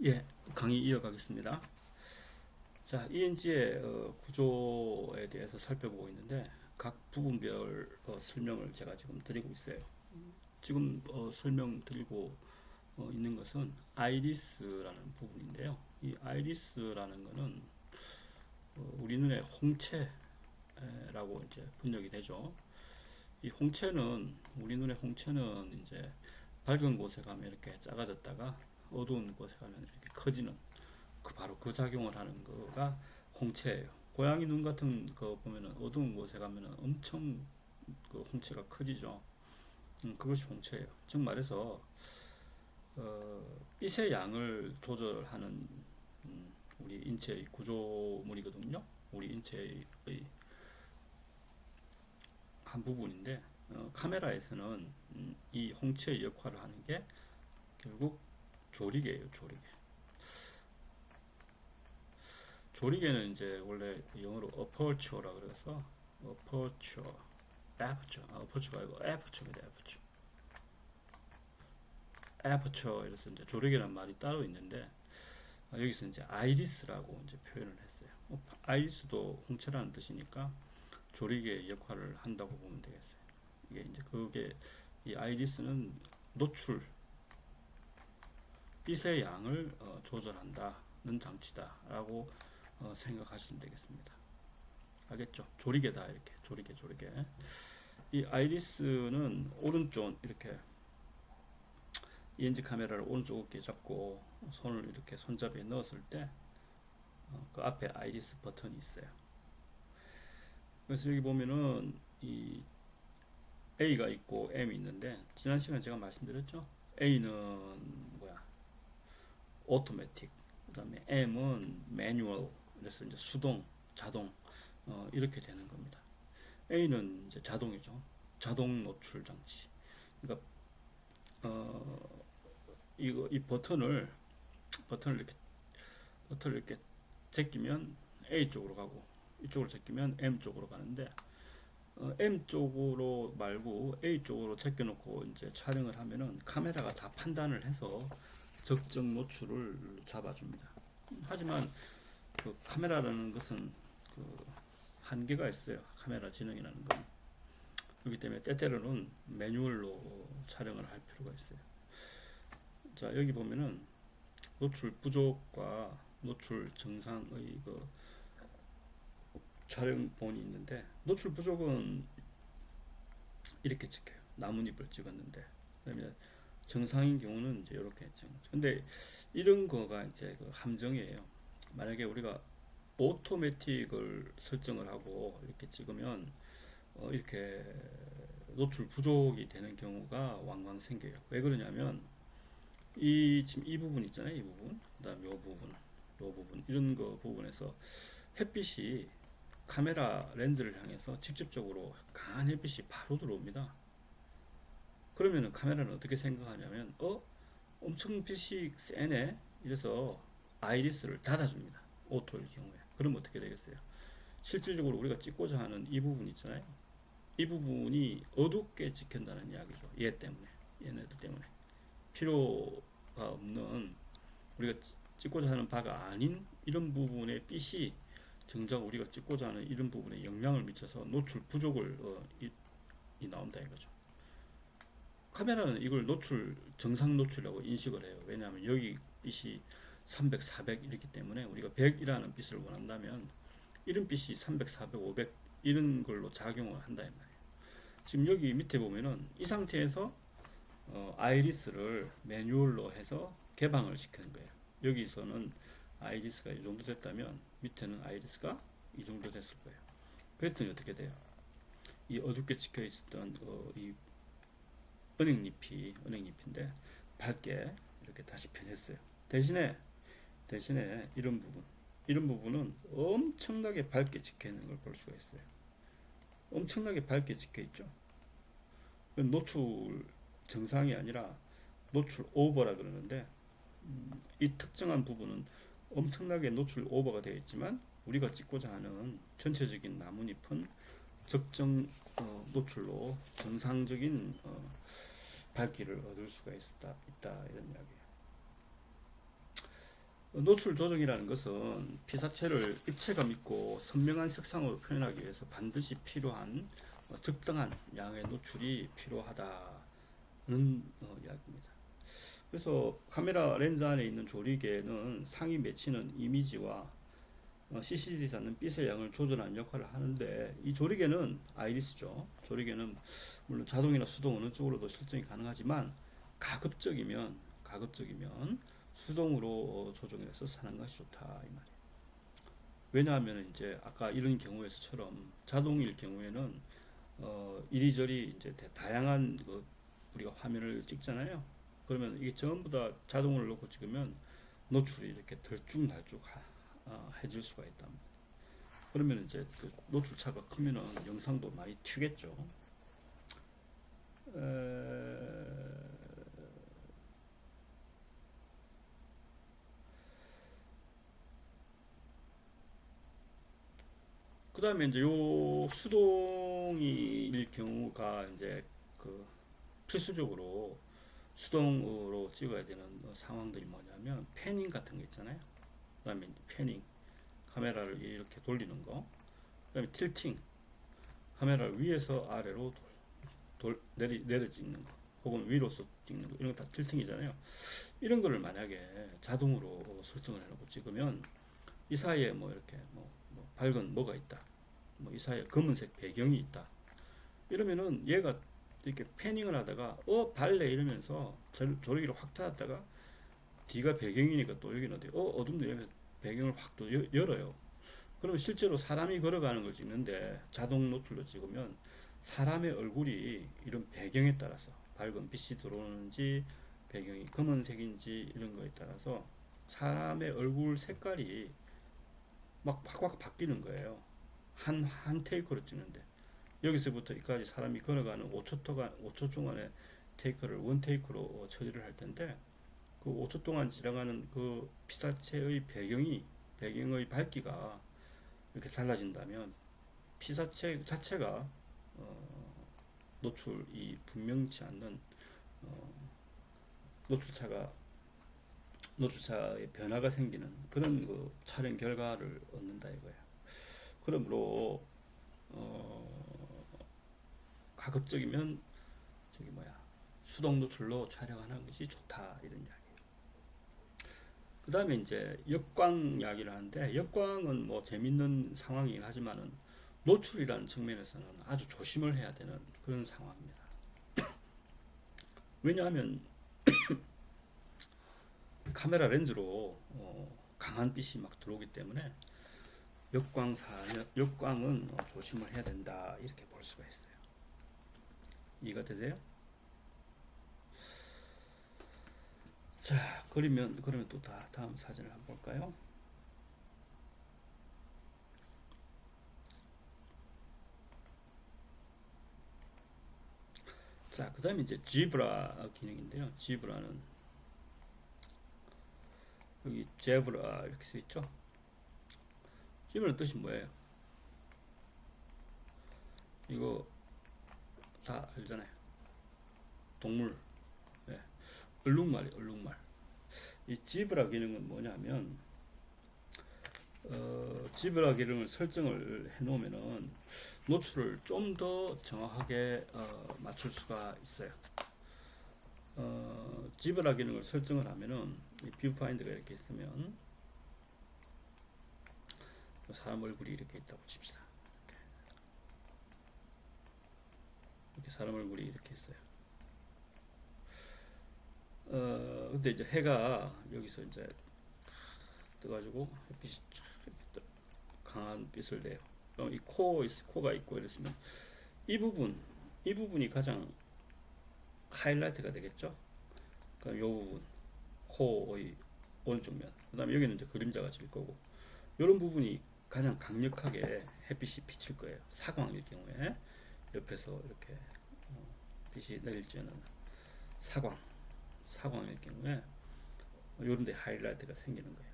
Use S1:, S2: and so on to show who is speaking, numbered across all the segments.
S1: 예, 강의 이어가겠습니다. 자, ENG의 구조에 대해서 살펴보고 있는데 각 부분별 설명을 제가 지금 드리고 있어요. 지금 설명드리고 있는 것은 아이리스라는 부분인데요. 이 아이리스라는 것은 우리 눈의 홍채라고 이제 번역이 되죠. 이 홍채는 우리 눈의 홍채는 이제 밝은 곳에 가면 이렇게 작아졌다가 어두운 곳에 가면 이렇게 커지는 바로 그 작용을 하는 거가 홍채예요. 고양이 눈 같은 거 보면은 어두운 곳에 가면은 엄청 그 홍채가 커지죠. 그것이 홍채예요. 즉 말해서 빛의 양을 조절하는 우리 인체의 구조물이거든요. 우리 인체의 한 부분인데 카메라에서는 이 홍채의 역할을 하는 게 결국 조리개예요. 조리개. 조리개는 이제 원래 영어로 aperture라 그래서 aperture, aperture가 아니고 aperture입니다. aperture 이래서 이제 조리개란 말이 따로 있는데 여기서 이제 아이리스라고 이제 표현을 했어요. 아이리스도 홍채라는 뜻이니까 조리개의 역할을 한다고 보면 되겠어요. 이게 이제 그게 이 아이리스는 노출 빛의 양을 조절한다는 장치다라고 생각하시면 되겠습니다. 알겠죠? 조리개다 이렇게 조리개. 이 아이리스는 오른쪽 이렇게 ENG 카메라를 오른쪽 어깨에 잡고 손을 이렇게 손잡이에 넣었을 때 그 앞에 아이리스 버튼이 있어요. 그래서 여기 보면은 이 A가 있고 M이 있는데 지난 시간에 제가 말씀드렸죠? A는 뭐야? 오토매틱. 그다음에 M은 매뉴얼. 그래서 이제 수동, 자동 이렇게 되는 겁니다. A는 이제 자동이죠. 자동 노출 장치. 그러니까 이 버튼을 이렇게 제끼면 A 쪽으로 가고 이쪽으로 제끼면 M 쪽으로 가는데 M 쪽으로 말고 A 쪽으로 제껴놓고 이제 촬영을 하면은 카메라가 다 판단을 해서 적정 노출을 잡아줍니다. 하지만 그 카메라라는 것은 그 한계가 있어요. 카메라 지능이라는 건. 그렇기 때문에 때때로는 매뉴얼로 촬영을 할 필요가 있어요. 자, 여기 보면은 노출 부족과 노출 정상의 그 촬영본이 있는데 노출 부족은 이렇게 찍혀요. 나뭇잎을 찍었는데 그다음에 정상인 경우는 이제 이렇게 찍는 거죠. 근데 이런 거가 이제 그 함정이에요. 만약에 우리가 오토매틱을 설정을 하고 이렇게 찍으면 이렇게 노출 부족이 되는 경우가 왕왕 생겨요. 왜 그러냐면 지금 이 부분 있잖아요. 이 부분, 그다음 요 부분, 요 부분 이런 거 부분에서 햇빛이 카메라 렌즈를 향해서 직접적으로 강한 햇빛이 바로 들어옵니다. 그러면은 카메라는 어떻게 생각하냐면 엄청 빛이 세네 이래서 아이리스를 닫아줍니다. 오토일 경우에. 그러면 어떻게 되겠어요? 실질적으로 우리가 찍고자 하는 이 부분 있잖아요. 이 부분이 어둡게 찍힌다는 이야기죠. 얘네들 때문에 필요가 없는 우리가 찍고자 하는 바가 아닌 이런 부분의 빛이 정작 우리가 찍고자 하는 이런 부분에 영향을 미쳐서 노출 부족을 나온다 이거죠. 카메라는 이걸 정상 노출이라고 인식을 해요. 왜냐하면 여기 빛이 300, 400 이렇기 때문에 우리가 100이라는 빛을 원한다면 이런 빛이 300, 400, 500 이런 걸로 작용을 한다 이 말이에요. 지금 여기 밑에 보면은 이 상태에서 아이리스를 매뉴얼로 해서 개방을 시키는 거예요. 여기서는 아이리스가 이 정도 됐다면 밑에는 아이리스가 이 정도 됐을 거예요. 그랬더니 어떻게 돼요? 이 어둡게 찍혀 있었던 이 은행잎인데 밝게 이렇게 다시 변했어요. 대신에 이런 부분은 엄청나게 밝게 찍혀 있는 걸 볼 수가 있어요. 엄청나게 밝게 찍혀 있죠. 노출 정상이 아니라 노출 오버라 그러는데 이 특정한 부분은 엄청나게 노출 오버가 되어 있지만 우리가 찍고자 하는 전체적인 나뭇잎은 적정 노출로 정상적인 밝기를 얻을 수가 있다 이런 이야기예요. 노출 조정이라는 것은 피사체를 입체감 있고 선명한 색상으로 표현하기 위해서 반드시 필요한 적당한 양의 노출이 필요하다는 이야기입니다. 그래서 카메라 렌즈 안에 있는 조리개는 상이 맺히는 이미지와 CCD 잡는 빛의 양을 조절하는 역할을 하는데, 이 조리개는 아이리스죠. 조리개는 물론 자동이나 수동 어느 쪽으로도 설정이 가능하지만 가급적이면 수동으로 조정해서 사는 것이 좋다 이 말이에요. 왜냐하면 이제 아까 이런 경우에서처럼 자동일 경우에는 이리저리 이제 다양한 우리가 화면을 찍잖아요. 그러면 이게 전부 다 자동을 놓고 찍으면 노출이 이렇게 들쭉날쭉 해질 수가 있답니다. 그러면 이제 그 노출차가 크면은 영상도 많이 튀겠죠. 그 다음에 이제 요 수동일 경우가 이제 그 필수적으로 수동으로 찍어야 되는 상황들이 뭐냐면 패닝 같은 거 있잖아요. 그 다음에 패닝, 카메라를 이렇게 돌리는 거. 그 다음에 틸팅, 카메라를 위에서 아래로 내려 찍는 거, 혹은 위로서 찍는 거, 이런 거 다 틸팅이잖아요. 이런 거를 만약에 자동으로 설정을 해놓고 찍으면 이 사이에 뭐 이렇게 뭐 밝은 뭐가 있다, 뭐 이 사이에 검은색 배경이 있다, 이러면은 얘가 이렇게 패닝을 하다가 발레 이러면서 조리기를 확 닫았다가 뒤가 배경이니까 또 여기는 어디 어둡네 이러면서 배경을 확 또 열어요. 그러면 실제로 사람이 걸어가는 걸 찍는데 자동 노출로 찍으면 사람의 얼굴이 이런 배경에 따라서 밝은 빛이 들어오는지 배경이 검은색인지 이런 거에 따라서 사람의 얼굴 색깔이 막 확확 바뀌는 거예요. 한 테이크로 찍는데 여기서부터 여기까지 사람이 걸어가는 5초 동안의 테이크를 원 테이크로 처리를 할 텐데, 그 5초 동안 지나가는 그 피사체의 배경의 밝기가 이렇게 달라진다면 피사체 자체가 노출이 분명치 않는 노출차의 변화가 생기는 그런 그 촬영 결과를 얻는다 이거예요. 그러므로 가급적이면 수동 노출로 촬영하는 것이 좋다 이런 이야기예요. 그 다음에 이제 역광 이야기를 하는데, 역광은 뭐 재밌는 상황이긴 하지만은 노출이라는 측면에서는 아주 조심을 해야 되는 그런 상황입니다. 왜냐하면 카메라 렌즈로 강한 빛이 막 들어오기 때문에 역광은 조심을 해야 된다 이렇게 볼 수가 있어요. 이해가 되세요? 자, 그러면 또 다음 사진을 한번 볼까요? 자, 그 다음에 이제 지브라 기능인데요. 지브라는 여기 제브라 이렇게 써 있죠. 지브라 뜻이 뭐예요? 이거 다 알잖아요. 동물. 네. 얼룩말. 이 지브라 기능은 뭐냐면 지브라 기능을 설정을 해 놓으면은 노출을 좀 더 정확하게 맞출 수가 있어요. 지브라 기능을 설정을 하면은 이 뷰파인더가 이렇게 있으면 사람 얼굴이 이렇게 있다고 칩시다. 이렇게 사람 얼굴이 이렇게 있어요. 근데 이제 해가 여기서 이제 떠가지고 햇빛이 강한 빛을 내요. 그럼 이 코가 있고 이랬으면 이 부분이 가장 하이라이트가 되겠죠. 그럼 이 부분, 코의 오른쪽 면. 그다음에 여기는 이제 그림자가 질 거고, 이런 부분이 가장 강력하게 햇빛이 비칠 거예요. 사광일 경우에 옆에서 이렇게 빛이 내릴 때는 사광일 경우에 이런 데 하이라이트가 생기는 거예요.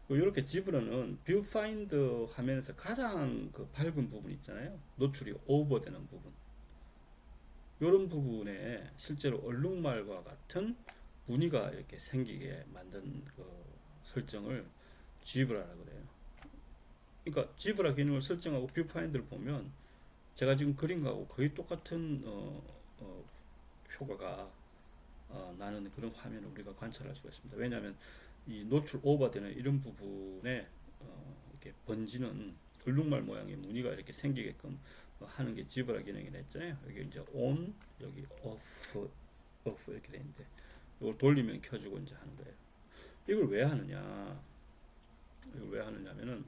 S1: 이렇게 지브라는 뷰파인더 화면에서 가장 그 밝은 부분 있잖아요. 노출이 오버되는 부분. 이런 부분에 실제로 얼룩말과 같은 무늬가 이렇게 생기게 만든 그 설정을 지브라라고 그래요. 그러니까 지브라 기능을 설정하고 뷰파인더를 보면 제가 지금 그린 거하고 거의 똑같은 효과가 나는 그런 화면을 우리가 관찰할 수가 있습니다. 왜냐하면 이 노출 오버되는 이런 부분에 이렇게 번지는 얼룩말 모양의 무늬가 이렇게 생기게끔 하는 게 지브라 기능이라 했잖아요. 여기 이제 on, 여기 off 이렇게 돼 있는데 이걸 돌리면 켜주고 이제 하는 거예요. 이걸 왜 하느냐? 이걸 왜 하느냐면은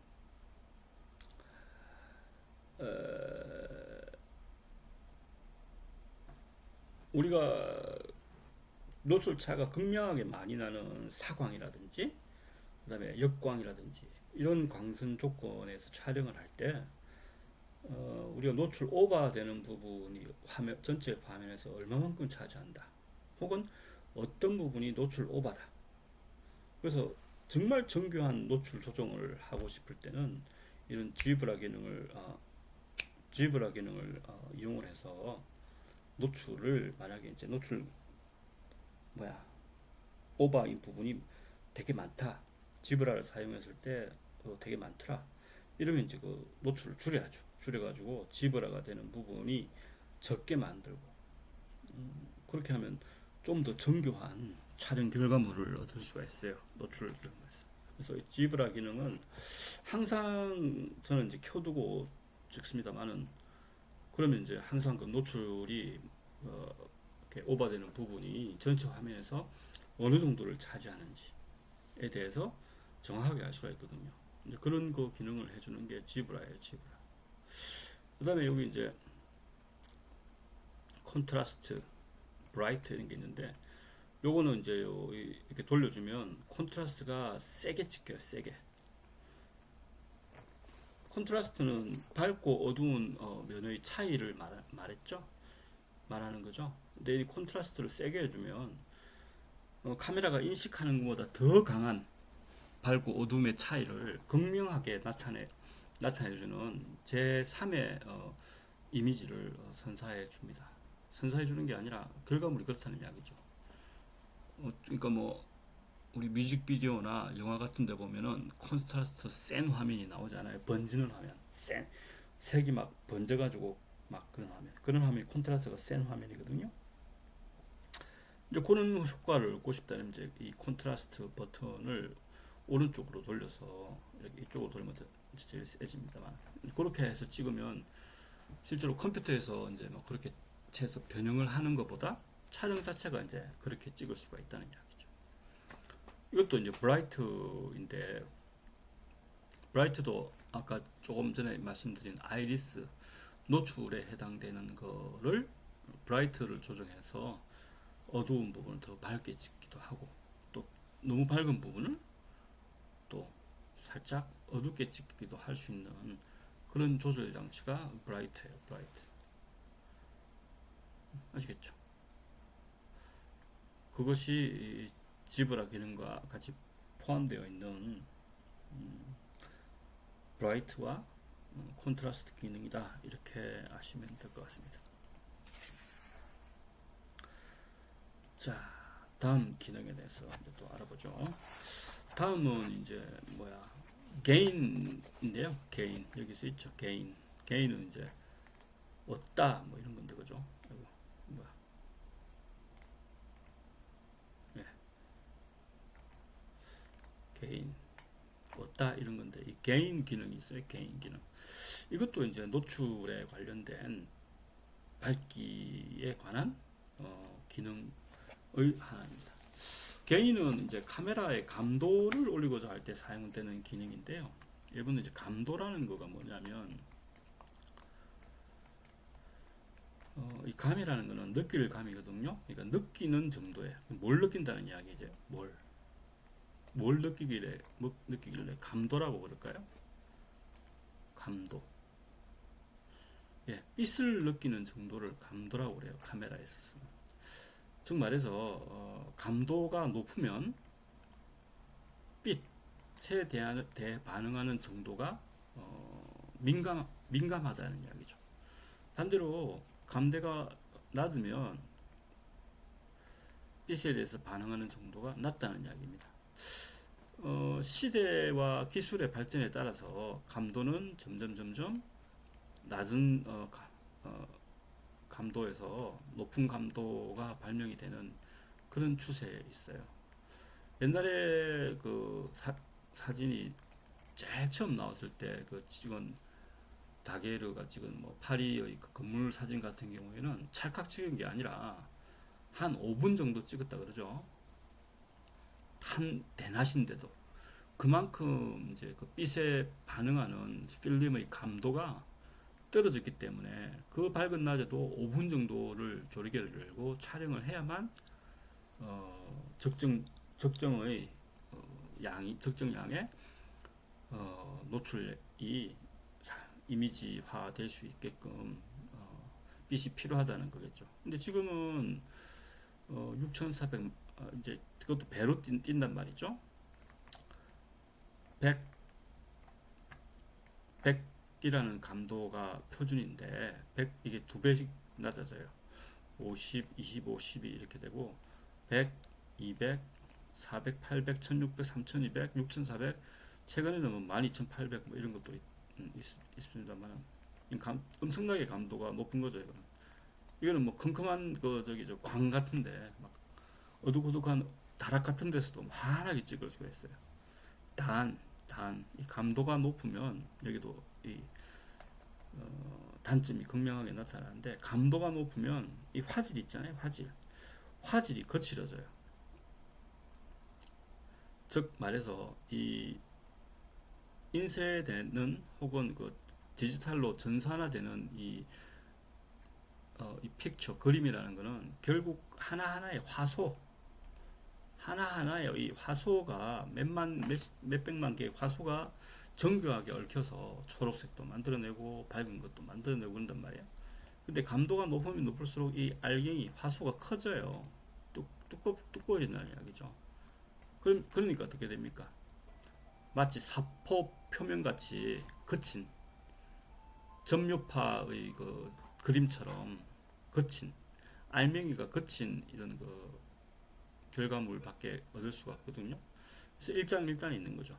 S1: 우리가 노출차가 극명하게 많이 나는 사광이라든지 그다음에 역광이라든지 이런 광선 조건에서 촬영을 할 때 우리가 노출 오버되는 부분이 화면 전체 화면에서 얼마만큼 차지한다. 혹은 어떤 부분이 노출 오버다. 그래서 정말 정교한 노출 조정을 하고 싶을 때는 이런 지브라 기능을 이용을 해서 노출을 만약에 이제 노출 오버인 부분이 되게 많다. 지브라를 사용했을 때 되게 많더라. 이러면 이제 그 노출을 줄여야죠. 줄여가지고 지브라가 되는 부분이 적게 만들고 그렇게 하면 좀 더 정교한 촬영 결과물을 얻을 수가 있어요. 노출을 이용해서. 그래서 이 지브라 기능은 항상 저는 이제 켜두고 찍습니다만은 그러면 이제 항상 그 노출이 이렇게 오버되는 부분이 전체 화면에서 어느 정도를 차지하는지에 대해서 정확하게 알 수가 있거든요. 이제 그런 그 기능을 해주는 게 지브라예요, 지브라. 그 다음에 여기 이제 콘트라스트, 브라이트 이런 게 있는데 요거는 이제 이렇게 돌려주면 콘트라스트가 세게 찍혀요, 세게. 콘트라스트는 밝고 어두운 면의 차이를 말하는 거죠. 근데 이 콘트라스트를 세게 해주면 카메라가 인식하는 것보다 더 강한 밝고 어둠의 차이를 극명하게 나타내주는 제3의 이미지를 선사해 줍니다. 선사해 주는 게 아니라 결과물이 그렇다는 이야기죠. 그러니까 뭐 우리 뮤직비디오나 영화 같은 데 보면은 콘트라스트 센 화면이 나오잖아요. 번지는 화면, 색이 막 번져가지고 막 그런 화면이 콘트라스트가 센 화면이거든요. 이제 그런 효과를 얻고 싶다면 이제 이 콘트라스트 버튼을 오른쪽으로 돌려서 이렇게 이쪽으로 돌리면 제일 세집니다만 그렇게 해서 찍으면 실제로 컴퓨터에서 이제 뭐 그렇게 해서 변형을 하는 것보다 촬영 자체가 이제 그렇게 찍을 수가 있다는 이야기죠. 이것도 이제 브라이트인데 브라이트도 아까 조금 전에 말씀드린 아이리스 노출에 해당되는 거를 브라이트를 조정해서 어두운 부분을 더 밝게 찍기도 하고 또 너무 밝은 부분을 또 살짝 어둡게 찍기도 할 수 있는 그런 조절 장치가 브라이트예요. 브라이트. 아시겠죠? 그것이 지브라 기능과 같이 포함되어 있는 브라이트와 콘트라스트 기능이다. 이렇게 아시면 될 것 같습니다. 자, 다음 기능에 대해서 이제 또 알아보죠. 다음은 이제 게인인데요. 게인 여기서 있죠. 게인은 이제 얻다 뭐 이런 건데 그죠? 이거 뭐야? 네. 게인 얻다 이런 건데 이 게인 기능이 있어요. 게인 기능. 이것도 이제 노출에 관련된 밝기에 관한 기능의 하나입니다. 게인은 이제 카메라의 감도를 올리고자 할 때 사용되는 기능인데요. 여러분 이제 감도라는 거가 뭐냐면 이 감이라는 거는 느낄 감이거든요. 그러니까 느끼는 정도에 뭘 느낀다는 이야기죠. 뭘 느끼길래 감도라고 그럴까요? 감도. 예, 빛을 느끼는 정도를 감도라고 그래요. 카메라에 있어서는. 즉 말해서 감도가 높으면 빛에 반응하는 정도가 민감하다는 이야기죠. 반대로 감대가 낮으면 빛에 대해서 반응하는 정도가 낮다는 이야기입니다. 시대와 기술의 발전에 따라서 감도는 점점 낮은 감도에서 높은 감도가 발명이 되는 그런 추세에 있어요. 옛날에 그 사진이 제일 처음 나왔을 때 그 찍은 다게르가 찍은 뭐 파리의 그 건물 사진 같은 경우에는 찰칵 찍은 게 아니라 한 5분 정도 찍었다 그러죠. 한 대낮인데도 그만큼 이제 그 빛에 반응하는 필름의 감도가 떨어졌기 때문에 그 밝은 낮에도 5분 정도를 조리개를 열고 촬영을 해야만 적정의 적정 양의 노출이 이미지화 될 수 있게끔 빛이 필요하다는 거겠죠. 근데 지금은 6400 이제 그것도 배로 뛴단 말이죠. 100 100이라는 감도가 표준인데 100 이게 두 배씩 낮아져요. 50, 25, 12 이렇게 되고 100, 200, 400, 800, 1600, 3200, 6400 최근에는 뭐 12800 뭐 이런 것도 있습니다만 엄청나게 감도가 높은 거죠. 이거는 뭐 컴컴한 그 저기죠 광 같은데 막 어둑어둑한 다락 같은 데서도 환하게 찍을 수가 있어요. 이 감도가 높으면 여기도 이 단점이 극명하게 나타나는데 감도가 높으면 이 화질 있잖아요. 화질이 거칠어져요. 즉 말해서 이 인쇄되는 혹은 그 디지털로 전산화되는 이 픽처 그림이라는 거는 결국 하나하나의 하나하나의 이 화소가 몇백만 개의 화소가 정교하게 얽혀서 초록색도 만들어내고 밝은 것도 만들어내고 그런단 말이에요. 근데 감도가 높으면 높을수록 이 알갱이 화소가 커져요. 두꺼워진다는 이야기죠. 그러니까 어떻게 됩니까? 마치 사포 표면같이 거친 점유파의 그 그림처럼 거친 알맹이가 거친 이런 그 결과물밖에 얻을 수가 없거든요. 그래서 일장일단이 있는 거죠.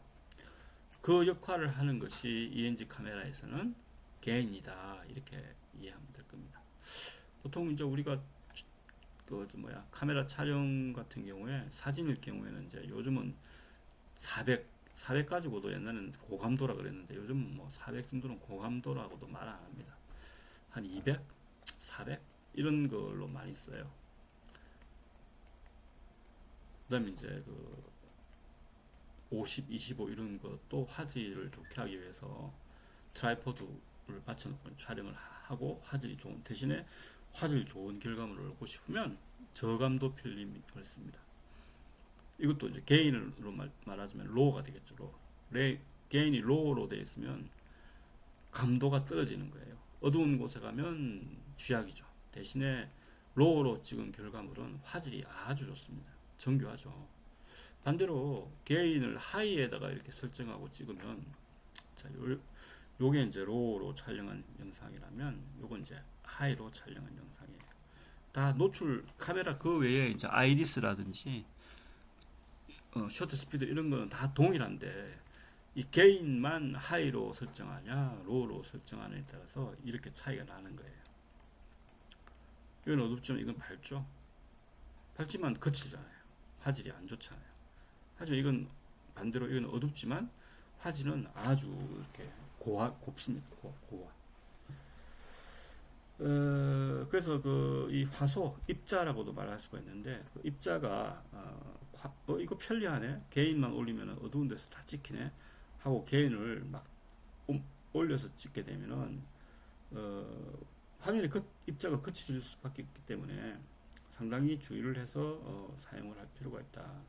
S1: 그 역할을 하는 것이 ENG 카메라에서는 게인이다 이렇게 이해하면 될 겁니다. 보통 이제 우리가 카메라 촬영 같은 경우에 사진일 경우에는 이제 요즘은 400 가지고도 옛날에는 고감도라 그랬는데 요즘은 뭐 400 정도는 고감도라고도 말 안 합니다. 한 200, 400 이런 걸로 많이 써요. 그다음에 이제 그 50, 25 이런 것도 화질을 좋게 하기 위해서 트라이포드를 받쳐놓고 촬영을 하고 화질이 좋은 대신에 화질 좋은 결과물을 얻고 싶으면 저감도 필름을 씁니다. 이것도 이제 게인으로 말하자면 로우가 되겠죠. 게인이 로우로 되어 있으면 감도가 떨어지는 거예요. 어두운 곳에 가면 쥐약이죠. 대신에 로우로 찍은 결과물은 화질이 아주 좋습니다. 정교하죠. 반대로 게인을 하이에다가 이렇게 설정하고 찍으면 자, 요게 이제 로우로 촬영한 영상이라면 요건 이제 하이로 촬영한 영상이에요. 다 노출 카메라 그 외에 이제 아이리스라든지 셔터 스피드 이런 거는 다 동일한데 이 게인만 하이로 설정하냐 로우로 설정하냐에 따라서 이렇게 차이가 나는 거예요. 이건 어둡지만 이건 밝지만 거칠잖아요. 화질이 안 좋잖아요. 하지만 이건 반대로 이건 어둡지만 화질은 아주 이렇게 곱습니다. 고와. 그래서 그 이 화소 입자라고도 말할 수가 있는데 그 입자가 이거 편리하네. 게인만 올리면 어두운 데서 다 찍히네. 하고 게인을 막 올려서 찍게 되면은 화면에 입자가 거칠어질 수밖에 없기 때문에 상당히 주의를 해서 사용을 할 필요가 있다.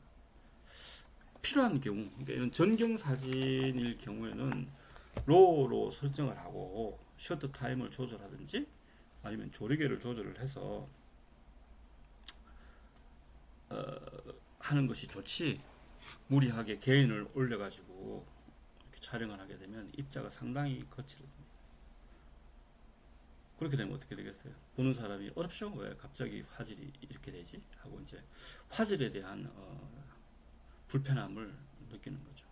S1: 필요한 경우, 그러니까 이런 전경 사진일 경우에는 로우로 설정을 하고 셔터 타임을 조절하든지 아니면 조리개를 조절을 해서 하는 것이 좋지. 무리하게 게인을 올려가지고 이렇게 촬영을 하게 되면 입자가 상당히 거칠어집니다. 그렇게 되면 어떻게 되겠어요? 보는 사람이 어렵죠? 왜 갑자기 화질이 이렇게 되지? 하고 이제 화질에 대한 불편함을 느끼는 거죠.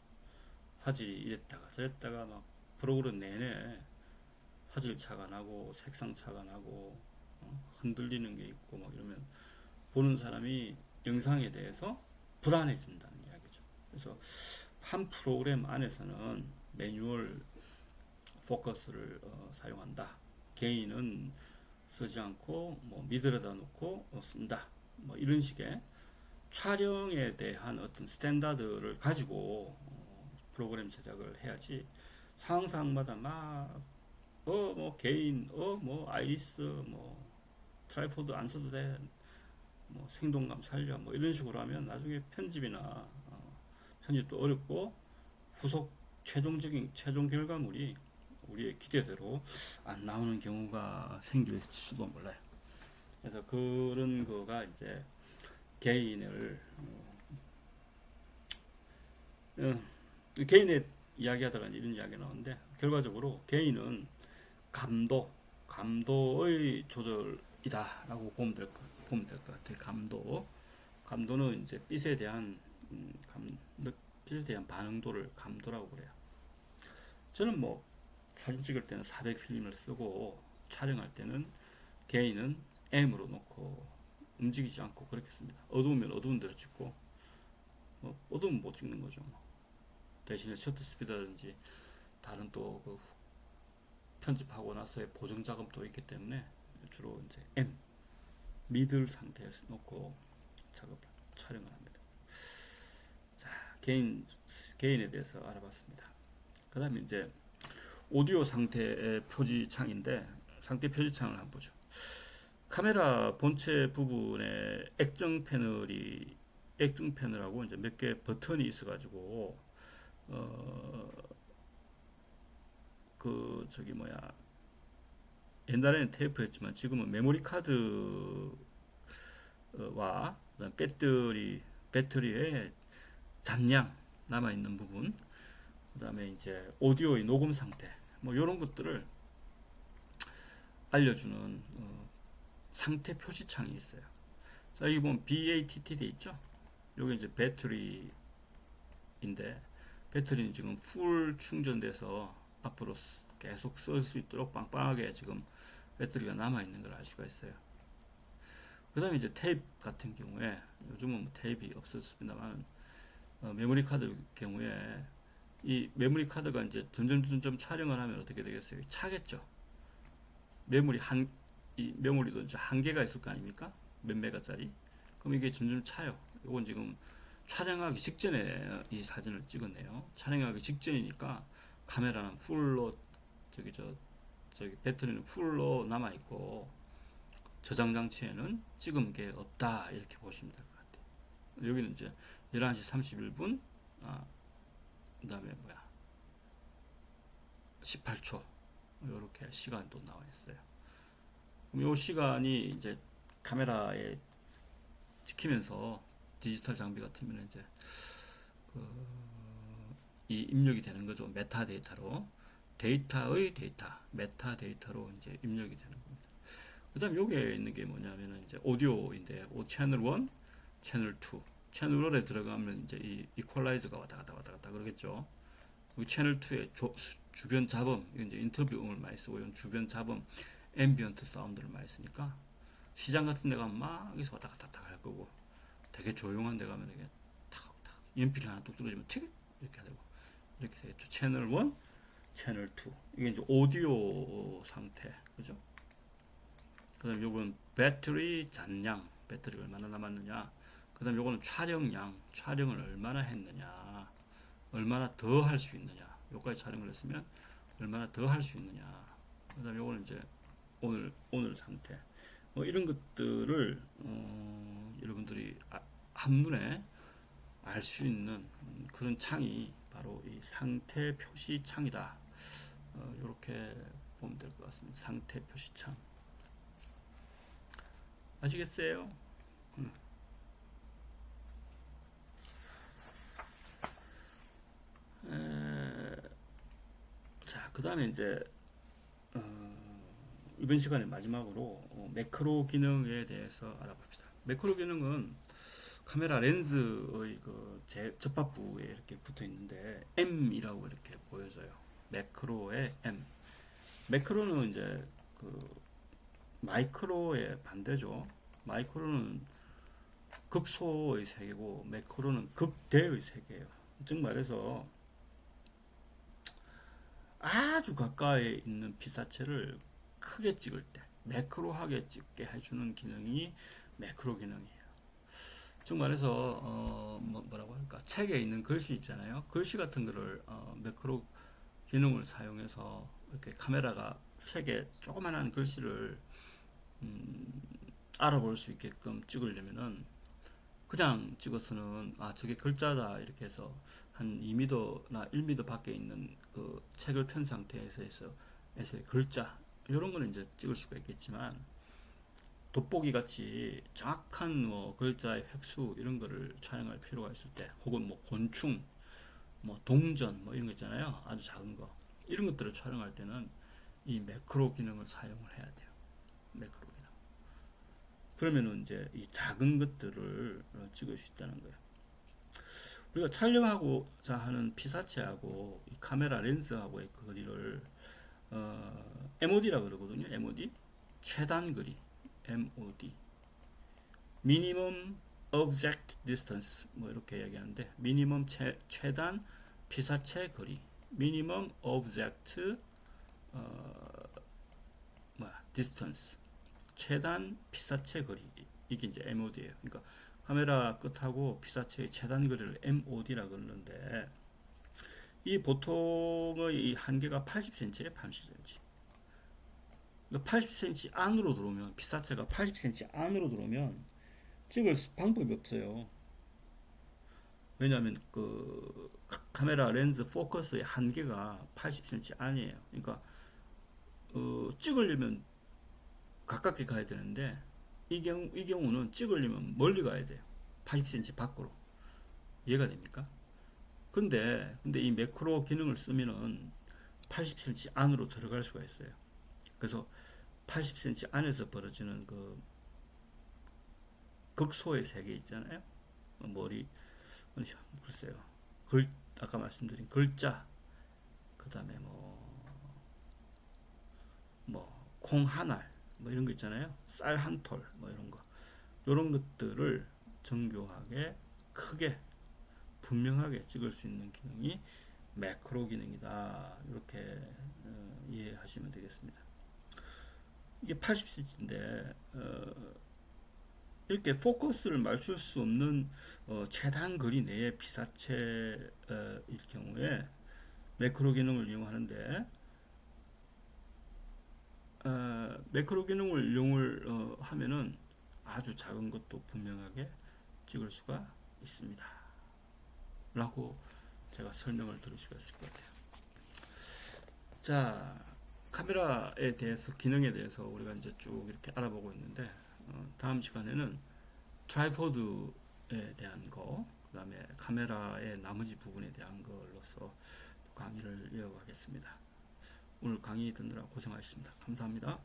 S1: 화질이 이랬다가 저랬다가 막 프로그램 내내 화질 차가 나고 색상 차가 나고 흔들리는 게 있고 막 이러면 보는 사람이 영상에 대해서 불안해진다는 이야기죠. 그래서 한 프로그램 안에서는 매뉴얼 포커스를 사용한다. 개인은 쓰지 않고 뭐 미들에다 놓고 쓴다. 뭐 이런 식의 촬영에 대한 어떤 스탠다드를 가지고 프로그램 제작을 해야지 상황상마다 막 뭐 개인 뭐 아이리스 뭐 트라이포드 안 써도 돼 뭐 생동감 살려 뭐 이런 식으로 하면 나중에 편집이나 편집도 어렵고 후속 최종 결과물이 우리의 기대대로 안 나오는 경우가 생길 수도 몰라요. 그래서 그런 거가 이제 개인을 개인의 이야기하다가 이런 이야기 나오는데 결과적으로 개인은 감도의 조절이다라고 보면 될 것 같아요. 감도는 이제 빛에 대한 빛에 대한 반응도를 감도라고 그래요. 저는 뭐 사진 찍을 때는 400 필름을 쓰고 촬영할 때는 개인은 M으로 놓고 움직이지 않고 그렇게 씁니다. 어두우면 어두운 대로 찍고 어두우면 못 찍는 거죠. 대신에 셔터 스피드라든지 다른 또그 편집하고 나서의 보정 작업도 있기 때문에 주로 이제 M 미들 상태에서 놓고 촬영을 합니다. 자, 개인에 대해서 알아봤습니다. 그 다음에 이제 오디오 상태의 표지창인데 상태 표지창을 한번 보죠. 카메라 본체 부분에 액정 패널하고 이제 몇 개 버튼이 있어가지고 그 저기 뭐야 옛날에는 테이프였지만 지금은 메모리 카드와 그다음 배터리의 잔량 남아 있는 부분, 그다음에 이제 오디오의 녹음 상태, 뭐 이런 것들을 알려주는 상태 표시창이 있어요. 자, 여기 보면 BATT 돼 있죠. 여기 이제 배터리인데 배터리는 지금 풀 충전돼서 앞으로 계속 쓸 수 있도록 빵빵하게 지금 배터리가 남아 있는 걸 알 수가 있어요. 그 다음에 이제 테이프 같은 경우에 요즘은 뭐 테이프가 없었습니다만 메모리 카드 경우에 이 메모리 카드가 이제 점점 촬영을 하면 어떻게 되겠어요? 차겠죠. 이 메모리도 이제 한계가 있을 거 아닙니까? 몇 메가짜리. 그럼 이게 점점 차요. 이건 지금 촬영하기 직전에 이 사진을 찍었네요. 촬영하기 직전이니까 카메라는 풀로 저기 배터리는 풀로 남아 있고 저장 장치에는 찍은 게 없다 이렇게 보시면 될 것 같아요. 여기는 이제 11시 31분 그다음에 18초 이렇게 시간도 나와 있어요. 그럼 이 시간이 이제 카메라에 찍히면서 디지털 장비 같으면 이제 이 입력이 되는 거죠. 메타데이터로 메타데이터로 이제 입력이 되는 겁니다. 그다음 여기에 있는 게 뭐냐면은 이제 오디오인데 채널 1, 채널 2, 채널 1에 들어가면 이제 이 이퀄라이저가 왔다 갔다 그러겠죠. 채널 2의 주변 잡음, 이제 인터뷰 음을 많이 쓰고 이런 주변 잡음, 앰비언트 사운드를 많이 쓰니까 시장 같은 데 가면 막 여기서 왔다 갔다 할 거고 되게 조용한 데 가면 이게 탁탁 연필 하나 뚝 떨어지면 튀 이렇게 되고 이렇게 되겠죠. 채널 1, 채널 2 이게 이제 오디오 상태 그죠? 그 다음 요건 배터리 잔량, 배터리가 얼마나 남았느냐. 그 다음 요거는 촬영량, 촬영을 얼마나 했느냐, 얼마나 더 할 수 있느냐, 요까지 촬영을 했으면 얼마나 더 할 수 있느냐. 그 다음 요거는 이제 오늘 상태, 뭐 이런 것들을 여러분들이 한눈에 알 수 있는 그런 창이 바로 이 상태 표시 창이다. 이렇게 보면 될 것 같습니다. 상태 표시 창. 아시겠어요? 자, 그 다음에 이제 이번 시간에 마지막으로 매크로 기능에 대해서 알아봅시다. 매크로 기능은 카메라 렌즈의 그 접합부에 이렇게 붙어 있는데 M이라고 이렇게 보여져요. 매크로의 M. 매크로는 이제 그 마이크로의 반대죠. 마이크로는 극소의 세계고 매크로는 극대의 세계예요. 즉 말해서 아주 가까이 있는 피사체를 크게 찍을 때 매크로하게 찍게 해주는 기능이 매크로 기능이에요. 즉 말해서 뭐라고 할까, 책에 있는 글씨 있잖아요. 글씨 같은 거를 매크로 기능을 사용해서 이렇게 카메라가 책에 조그만한 글씨를 알아볼 수 있게끔 찍으려면은 그냥 찍어서는 저게 글자다 이렇게 해서 한 2m나 1m 밖에 있는 그 책을 편 상태에서의 글자 이런 거는 이제 찍을 수가 있겠지만 돋보기 같이 정확한 뭐 글자의 획수 이런 거를 촬영할 필요가 있을 때, 혹은 뭐 곤충, 뭐 동전 뭐 이런 거 있잖아요. 아주 작은 거, 이런 것들을 촬영할 때는 이 매크로 기능을 사용을 해야 돼요. 매크로 기능. 그러면은 이제 이 작은 것들을 찍을 수 있다는 거예요. 우리가 촬영하고자 하는 피사체하고 이 카메라 렌즈하고의 거리를 MOD라고 그러거든요. MOD, 최단 거리, MOD, Minimum Object Distance 뭐 이렇게 얘기하는데, 미니멈 최단 피사체 거리, Minimum Object Distance, 최단 피사체 거리, 이게 이제 MOD예요. 그러니까 카메라 끝하고 피사체의 최단 거리를 MOD라 그러는데, 이 보통의 이 한계가 80cm에 80cm. 80cm 안으로 들어오면, 피사체가 80cm 안으로 들어오면 찍을 방법이 없어요. 왜냐하면 그 카메라 렌즈 포커스의 한계가 80cm 안이에요. 그러니까 찍으려면 가깝게 가야 되는데, 이 경우는 찍으려면 멀리 가야 돼요. 80cm 밖으로. 이해가 됩니까? 근데 이 매크로 기능을 쓰면은 80cm 안으로 들어갈 수가 있어요. 그래서 80cm 안에서 벌어지는 그 극소의 세계 있잖아요. 머리, 글쎄요. 아까 말씀드린 글자, 그 다음에 콩 한 알, 뭐 이런 거 있잖아요. 쌀 한 톨, 뭐 이런 거. 이런 것들을 정교하게, 크게, 분명하게 찍을 수 있는 기능이 매크로 기능이다. 이렇게 이해하시면 되겠습니다. 이게 80cm인데 이렇게 포커스를 맞출 수 없는 최단 거리 내의 피사체일 경우에 매크로 기능을 이용하는데, 매크로 기능을 이용을 하면은 아주 작은 것도 분명하게 찍을 수가 있습니다. 라고 제가 설명을 드릴 수가 있을 것 같아요. 자, 카메라에 대해서, 기능에 대해서 우리가 이제 쭉 이렇게 알아보고 있는데, 다음 시간에는 트라이포드에 대한 거, 그 다음에 카메라의 나머지 부분에 대한 걸로서 강의를 이어가겠습니다. 오늘 강의 듣느라 고생하셨습니다. 감사합니다.